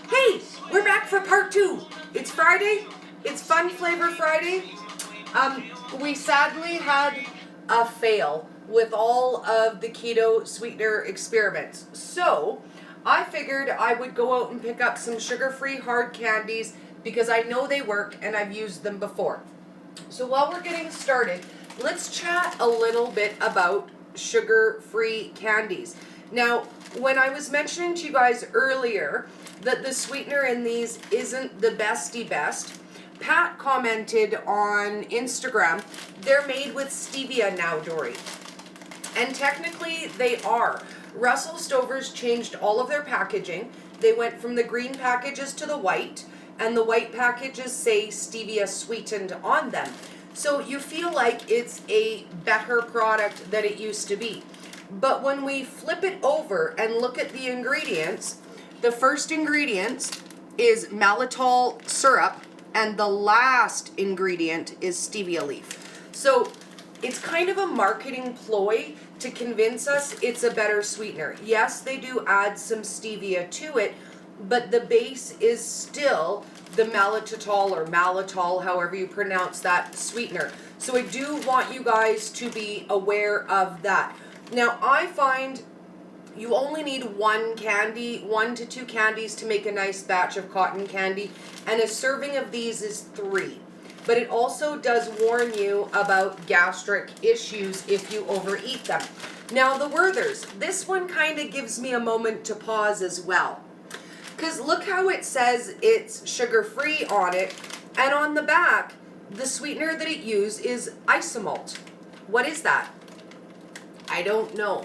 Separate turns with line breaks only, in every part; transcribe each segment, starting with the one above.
Hey, we're back for part 2. It's Friday. It's Fun Flavor Friday. We sadly had a fail with all of the keto sweetener experiments. So I figured I would go out and pick up some sugar-free hard candies because I know they work and I've used them before. So while we're getting started, let's chat a little bit about sugar-free candies. Now, when I was mentioning to you guys earlier that the sweetener in these isn't the bestie best, Pat commented on Instagram, they're made with stevia now, Dory. And technically they are. Russell Stover's changed all of their packaging. They went from the green packages to the white, and the white packages say stevia sweetened on them. So you feel like it's a better product than it used to be. But when we flip it over and look at the ingredients, the first ingredient is maltitol syrup, and the last ingredient is stevia leaf. So it's kind of a marketing ploy to convince us it's a better sweetener. Yes, they do add some stevia to it, but the base is still the maltitol or malitol, however you pronounce that, sweetener. So I do want you guys to be aware of that. Now, I find you only need one to two candies to make a nice batch of cotton candy, and a serving of these is 3. But it also does warn you about gastric issues if you overeat them. Now, the Werthers, this one kind of gives me a moment to pause as well. Because look how it says it's sugar-free on it, and on the back, the sweetener that it uses is isomalt. What is that? I don't know.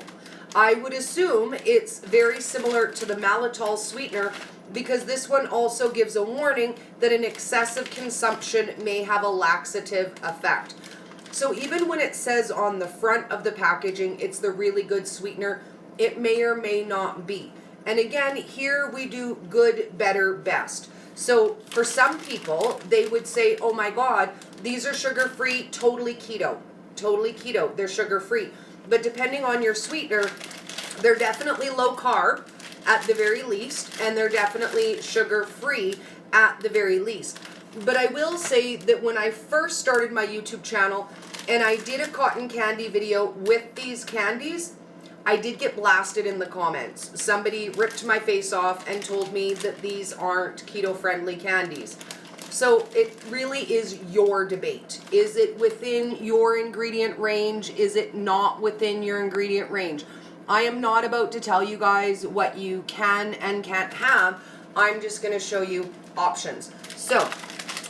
I would assume it's very similar to the malitol sweetener, because this one also gives a warning that an excessive consumption may have a laxative effect. So even when it says on the front of the packaging it's the really good sweetener, it may or may not be. And again, here we do good, better, best. So for some people, they would say, oh my God, these are sugar-free, totally keto. Totally keto, they're sugar-free. But depending on your sweetener, they're definitely low carb at the very least, and they're definitely sugar-free at the very least. But I will say that when I first started my YouTube channel and I did a cotton candy video with these candies, I did get blasted in the comments. Somebody ripped my face off and told me that these aren't keto-friendly candies. So it really is your debate. Is it within your ingredient range? Is it not within your ingredient range? I am not about to tell you guys what you can and can't have. I'm just going to show you options. So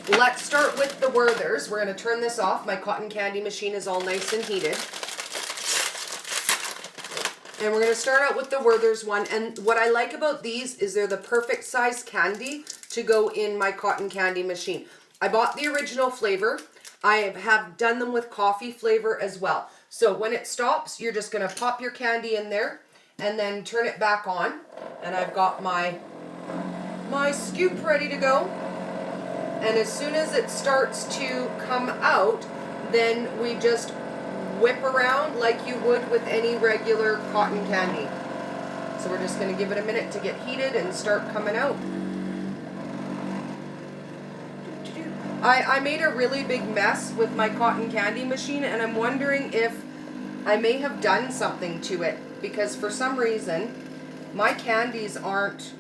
let's start with the Werthers. We're going to turn this off. My cotton candy machine is all nice and heated. And we're going to start out with the Werthers one. And what I like about these is they're the perfect size candy to go in my cotton candy machine. I bought the original flavor. I have done them with coffee flavor as well. So when it stops, you're just going to pop your candy in there and then turn it back on. And I've got my scoop ready to go. And as soon as it starts to come out, then we just whip around like you would with any regular cotton candy. So we're just going to give it a minute to get heated and start coming out. I made a really big mess with my cotton candy machine, and I'm wondering if I may have done something to it, because for some reason my candies aren't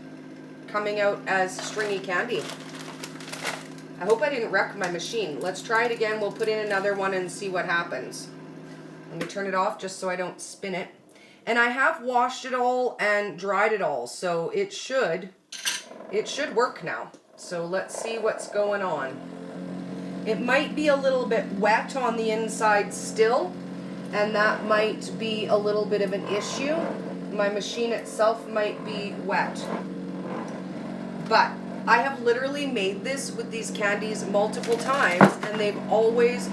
coming out as stringy candy. I hope I didn't wreck my machine. Let's try it again. We'll put in another one and see what happens. Let me turn it off just so I don't spin it. And I have washed it all and dried it all, so it should work now. So let's see what's going on. It might be a little bit wet on the inside still, and that might be a little bit of an issue. My machine itself might be wet. But I have literally made this with these candies multiple times, and they've always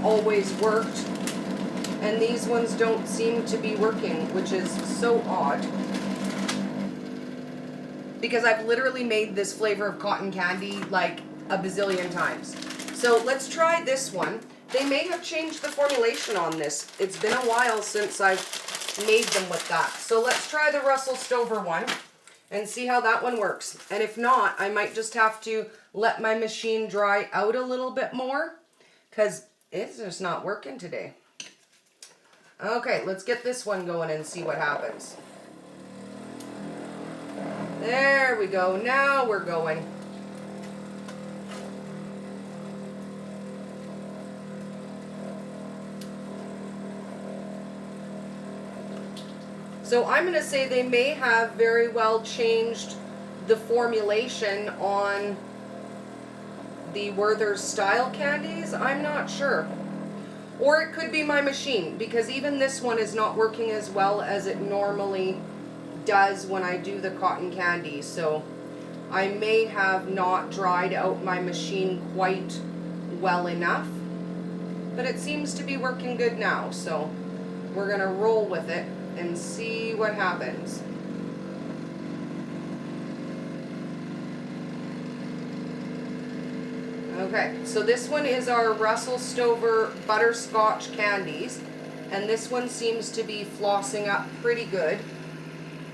worked. And these ones don't seem to be working, which is so odd. Because I've literally made this flavor of cotton candy like a bazillion times. So let's try this one. They may have changed the formulation on this. It's been a while since I've made them with that. So let's try the Russell Stover one. and see how that one works. And if not, I might just have to let my machine dry out a little bit more because it's just not working today. Okay, let's get this one going and see what happens. There we go. Now we're going. So I'm going to say they may have very well changed the formulation on the Werthers style candies. I'm not sure. Or it could be my machine, because even this one is not working as well as it normally does when I do the cotton candy. So I may have not dried out my machine quite well enough. But it seems to be working good now. So we're going to roll with it and see what happens. Okay, so this one is our Stover Buttercsotch candies, and this one seems to be flossing up pretty good.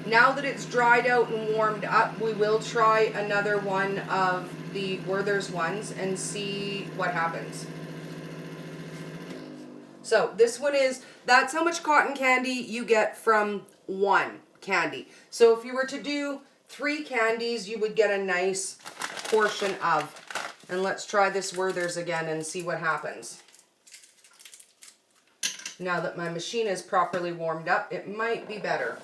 Now that it's dried out and warmed up, we will try another one of the Werthers ones and see what happens. So this one is, that's how much cotton candy you get from one candy. So if you were to do 3 candies, you would get a nice portion of. And let's try this Werthers again and see what happens. Now that my machine is properly warmed up, it might be better.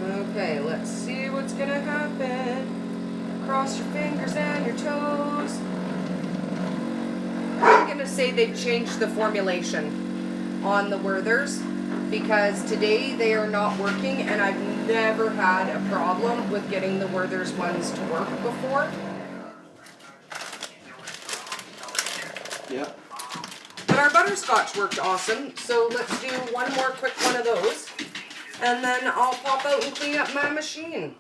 Okay, let's see what's gonna happen. Cross your fingers and your toes. I'm gonna say they've changed the formulation on the Werthers, because today they are not working, and I've never had a problem with getting the Werthers ones to work before.
Yeah.
But our butterscotch worked awesome, so let's do one more quick one of those, and then I'll pop out and clean up my machine.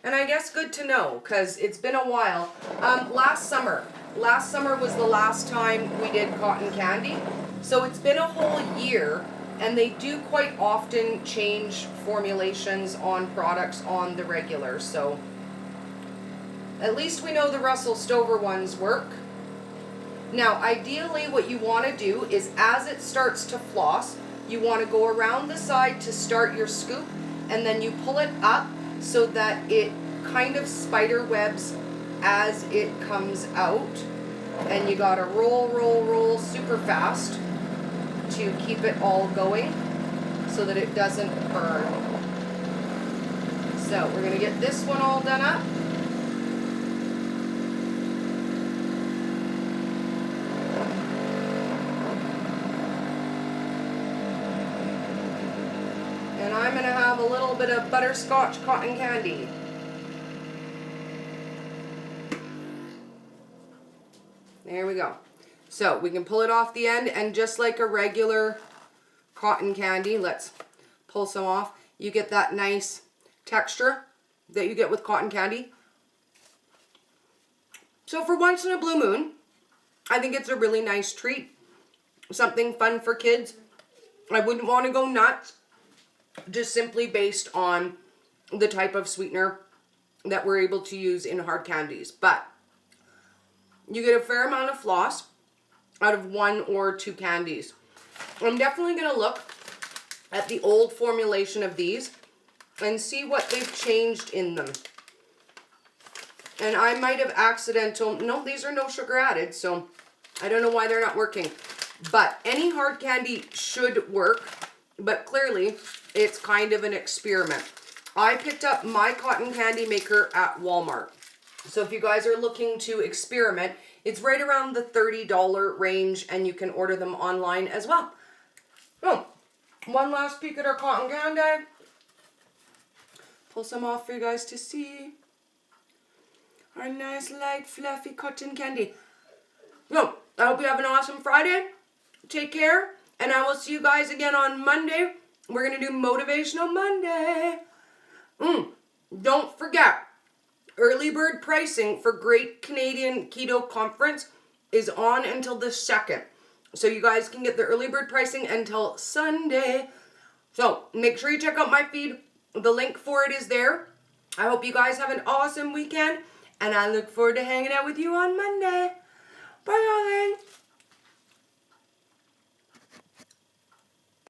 And I guess good to know, because it's been a while. Last summer was the last time we did cotton candy. So it's been a whole year, and they do quite often change formulations on products on the regular. So at least we know the Stover ones work. Now, ideally what you want to do is, as it starts to floss, you want to go around the side to start your scoop, and then you pull it up so that it kind of spider webs as it comes out. And you gotta roll super fast to keep it all going so that it doesn't burn. So we're gonna get this one all done up. And I'm gonna have a little bit of butterscotch cotton candy. There we go. So we can pull it off the end, and just like a regular cotton candy, let's pull some off. You get that nice texture that you get with cotton candy. So for once in a blue moon, I think it's a really nice treat. Something fun for kids. I wouldn't want to go nuts, just simply based on the type of sweetener that we're able to use in hard candies. But you get a fair amount of floss out of 1 or 2 candies. I'm definitely going to look at the old formulation of these and see what they've changed in them. And I might have no, these are no sugar added, so I don't know why they're not working. But any hard candy should work, but clearly it's kind of an experiment. I picked up my cotton candy maker at Walmart. So if you guys are looking to experiment, it's right around the $30 range, and you can order them online as well. Oh, one last peek at our cotton candy. Pull some off for you guys to see. Our nice, light, fluffy cotton candy. So, I hope you have an awesome Friday. Take care, and I will see you guys again on Monday. We're going to do Motivational Monday. Don't forget, early bird pricing for Great Canadian Keto Conference is on until the 2nd. So you guys can get the early bird pricing until Sunday. So make sure you check out my feed. The link for it is there. I hope you guys have an awesome weekend, and I look forward to hanging out with you on Monday.